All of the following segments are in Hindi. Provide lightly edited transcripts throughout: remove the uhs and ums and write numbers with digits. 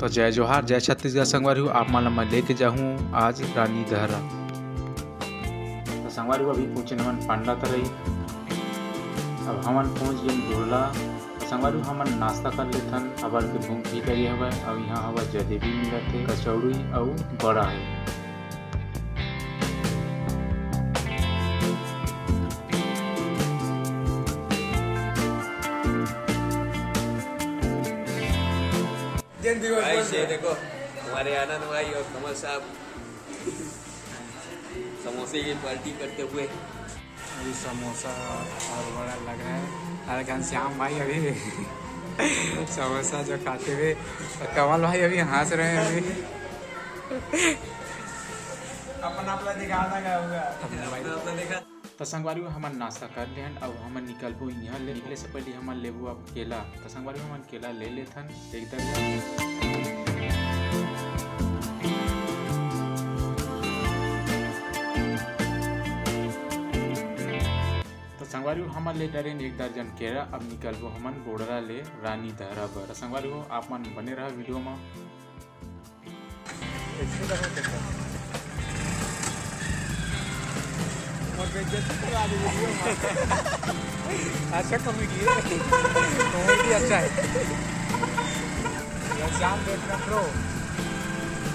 तो जय जोहार, जय छत्तीसगढ़ संगवारी हो। आप मान मैं लेके जाऊँ आज रानी दहरा। तो संगवारी अभी पूछे हमन पांडा तरई, अब हमन पहुँच गए डोला। तो संगवारी हमन नाश्ता कर लेथन, अबर के घूम भी गए हवे। अब यहाँ हवा जलेबी मिलत है, कचौड़ी और बड़ा है। देखो हमारे आनंद भाई और कमल साहब समोसे की पार्टी करते हुए। अभी समोसा और बड़ा लग रहा है। अरे घनश्याम भाई अभी समोसा जो खाते हुए, कमल भाई अभी हंस रहे हैं। अभी अपना दिखाना क्या होगा। तो संगवारी हमन नाश्ता कर लेहन। अब हमन निकलबो यहाँ ले। निकले से पहले हमन लेबो अब केला। तो संगवारी हमन केला ले लेथन एक दर्जन। तो संगवारी हमन ले डरेन एक दर्जन केला। अब निकलबो हमन बोडरा ले रानी दहरा बर। संगवारी आप मन बने रहा वीडियो में। अच्छा कॉमेडी अच्छा है।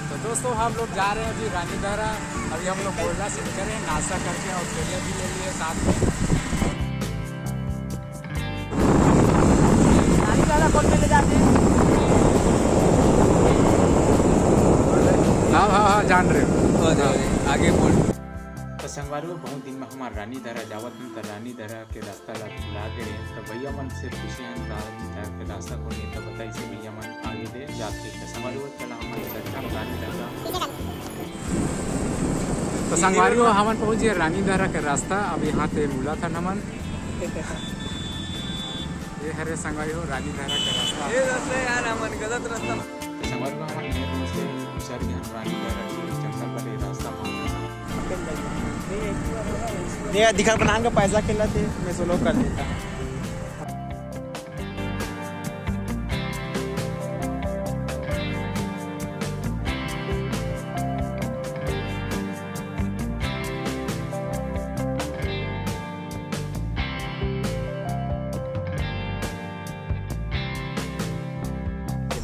तो दोस्तों हम लोग जा रहे हैं अभी रानी दहरा। अभी हम लोग बोलना से निकल रहे हैं, नाश्ता करके और केले भी ले लिए साथ में। रानी दहरा कौन ले जाते हैं? हाँ जान रहे हो। आगे बोल। संगवारी बहुत दिन में हमारे रानी दहरा जावत हैं। तो रानी दहरा के रास्ता ला भुला गए। तो भैया मन से पूछे हैं रानी दहरा के रास्ता को नहीं, तो बताई से भैया मन आगे दे जाते। तो संगवारी चला हमारे रानी दहरा। तो संगवारी हमन पहुँच गए रानी दहरा के रास्ता। अब यहाँ पे मिला था नमन। ये हरे संगवारी हो रानी दहरा के रास्ता। ये रास्ता यार हमन गलत रास्ता। तो संगवारी हमन मेन रोड से गुजर गए रानी दहरा के जंगल वाले रास्ता में। नहीं दिखा बनाएंगे पैसा खेला थे, मैं सोलो कर लेता।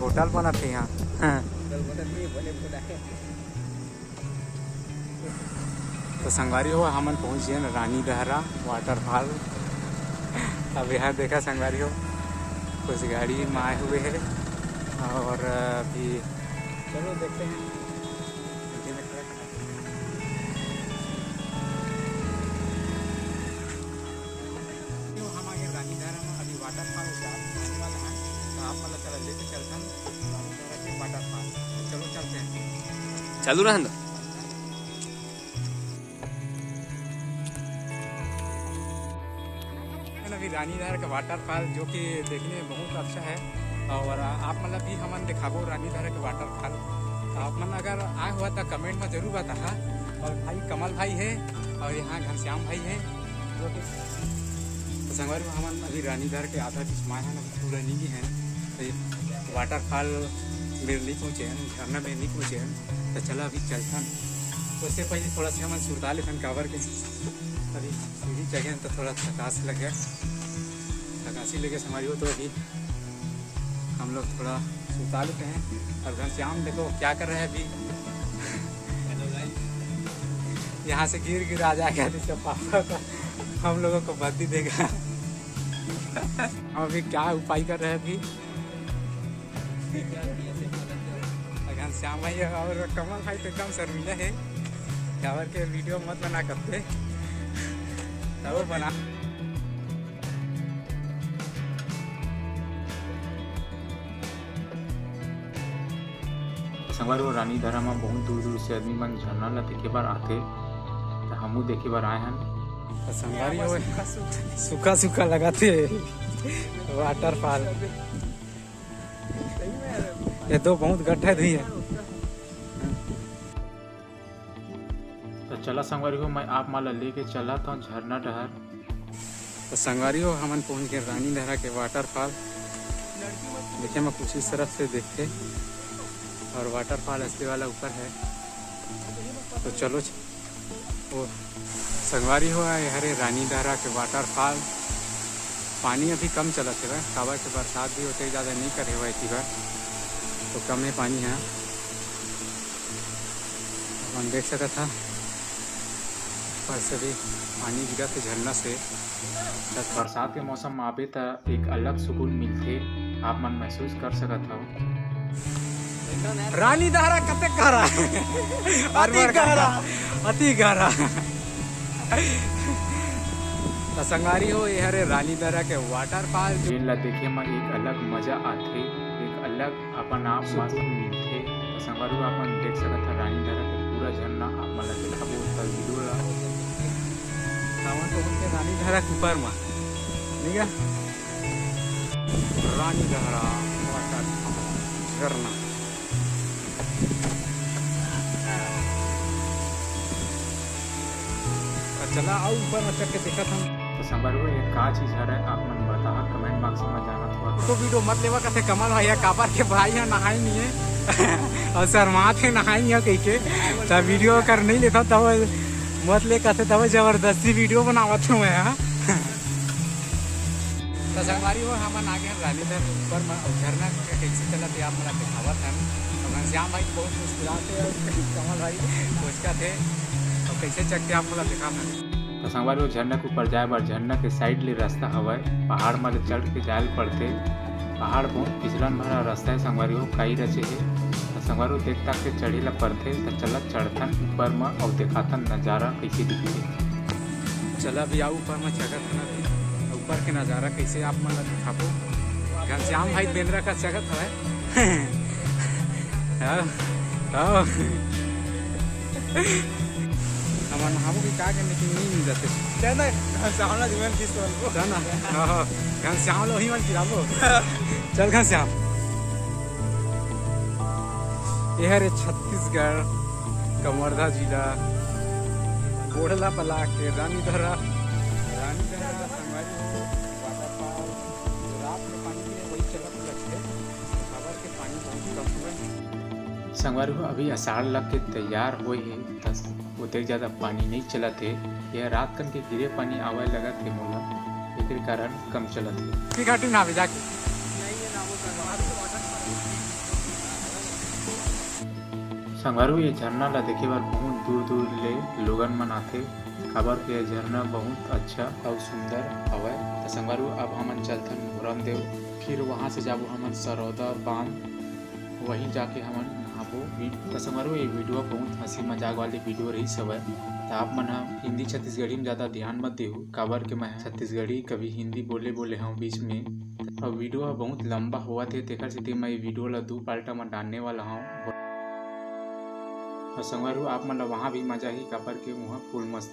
होटल बना थे यहाँ। हाँ। तो संगवारी हो हमन पहुँच गए रानी दहरा वाटरफॉल। अब यहाँ देखा संगवारी हो कुछ गाड़ी में आए हुए हैं और अभी चलो देखते हैं। हम आगे रानी दहरा में अभी वाटरफॉल जाने वाला है। तो आप मतलब चला लेके चलते हैं वाटरफॉल। चलो चलते हैं। चालू रहना। अभी रानी दहरा का वाटरफॉल जो कि देखने में बहुत अच्छा है। और आप मतलब भी हमन दिखाबो रानी दहरा के वाटरफॉल। आप मन अगर आए हुआ तो कमेंट में जरूर बता। और भाई कमल भाई है और यहाँ घनश्याम भाई है जो कि तो संगवारी में हमन अभी रानी दहरा के आधा जिसमाए हैं पूरा नहीं है। तो वाटरफॉल में नहीं पहुँचे हैं, झरना में नहीं पहुँचे हैं। तो चला अभी चलथन। उससे पहले थोड़ा सा हमन सुरता लेथन काबर के अभी सीधी जगह तो थोड़ा थकास लगे। थकासी लगे हमारी हो। तो अभी हम लोग थोड़ा सुता लेते हैं। और घनश्याम देखो क्या कर रहे हैं अभी। यहाँ से गिर आ जाएगा तो इसका पापा का हम लोगों को बत्ती देगा। हम अभी क्या उपाय कर रहे हैं अभी। घनश्याम भाई और कमल भाई तो एकदम शर्मिला है। काबर के वीडियो मत बना करते तब बना। संगवारी रानी दहरा में बहुत दूर दूर से आदमी मन झरना ला देखे बार आते। तो हमू देखे बार आए हैं। तो संगवारी हो सूखा सूखा लगाते वाटरफॉल। ये तो बहुत गड्ढा भी है। तो चला संगवारी हो मैं आप माला लेके चला था झरना डहर। तो संगवारी हो हमन पहुँच गए रानी दहरा के वाटरफॉल। देखिए मैं कुछ इस तरफ से देखते और वाटरफॉल असली वाला ऊपर है। तो चलो वो संगवारी हुआ है हरे रानी दहरा के वाटरफॉल। पानी अभी कम चलत है काबर के बरसात भी होते ज़्यादा नहीं करे हुआ थी तो कम है पानी है। हम देख सका था ऊपर से भी पानी गिरा थे झरना से। बरसात के मौसम में आबे तो एक अलग सुकून मिलते आप मन महसूस कर सकत हो। रानी दहरा कते गहरा अति गहरा तो संगारी हो ये हरे रानी दहरा के वाटरफॉल जिनला देखे में एक अलग मजा आथे, एक अलग अपन आप मस्त मिलते। तो संगारू अपन देख सकत था रानी दहरा के पूरा झरना आप मन ला दिखाबो त वीडियो ला सावन तो उनके रानी दहरा के ऊपर में ठीक है। रानी दहरा वाटरफॉल झरना चला आओ ऊपर में चढ़ के देखा था। तो संगारू ये का चीज है आप मन बता कमेंट बॉक्स में जाना थोड़ा। तो वीडियो मत लेवा कहते कमल भैया काबर के भाई है नहाई नहीं है और शर्मात है नहाई है कह के तब वीडियो कर नहीं लेता तब मत ले कहते तब जबरदस्ती वीडियो बनावत हूँ मैं। तो संगवारी हो हम आगे हम रानी दहर ऊपर में झरना कैसे चला थे आप मेरा दिखावत है। श्याम भाई बहुत मुस्कुराते और कमल भाई सोचता थे और कैसे चढ़ के आप मेरा दिखा मैं। तो संगवारी वो झरना के ऊपर जाए बार झरना के साइड ले रास्ता हवा पहाड़ में चढ़ के जाए पड़ते। पहाड़ बहुत फिसलन भरा रास्ता है संगवारी हो कई रचे है। तो संगवारी देखता के चढ़े ला पड़ते तो चला चढ़थन ऊपर में और देखाथन नज़ारा कैसे दिखते। चला भी आओ ऊपर में चढ़त है ऊपर के नज़ारा कैसे आप मन दिखाबो। घनश्याम भाई बेंद्रा का चढ़त है हमारे नहाबो की का करने की नहीं मिल जाते घनश्याम जीवन की घनश्याम लो ही मन खिलाबो चल घनश्याम। यह है छत्तीसगढ़ कवर्धा जिला बोढ़ला ब्लॉक के रानी दहरा संगवारी वाटरफॉल रात में पानी के वही चलत लगते खबर के पानी बहुत कम हुए। संगवारी हो अभी आषाढ़ लग के तैयार हुए है वो देख ज़्यादा पानी नहीं चला थे। यह रात कन के गिरे पानी आवे लगा थे मोला एक कारण कम चला थे। घाटी ना जाके संगवारू ये झरना ला देखे बार बहुत दूर दूर ले लोगन मन आथे। खबर के झरना बहुत अच्छा और सुंदर हवा। तो संगवारू अब हमन चलथन मुरम देव फिर वहाँ से जाबो हमन सरौदा बांध वहीं जाके हमन नहाबो। तो संगवारू ये वीडियो बहुत हंसी मजाक वाली वीडियो रही सब है। तो आप मन हिंदी छत्तीसगढ़ी में ज़्यादा ध्यान मत देहु काबर के मैं छत्तीसगढ़ी कभी हिंदी बोले हूँ बीच में। और वीडियो बहुत लंबा हुआ थे तेकर से मैं ये वीडियो ला 2 पार्ट में डालने वाला हूँ। और संगवारू आप मन वहाँ भी मजा ही काबर के वहाँ फुल मस्त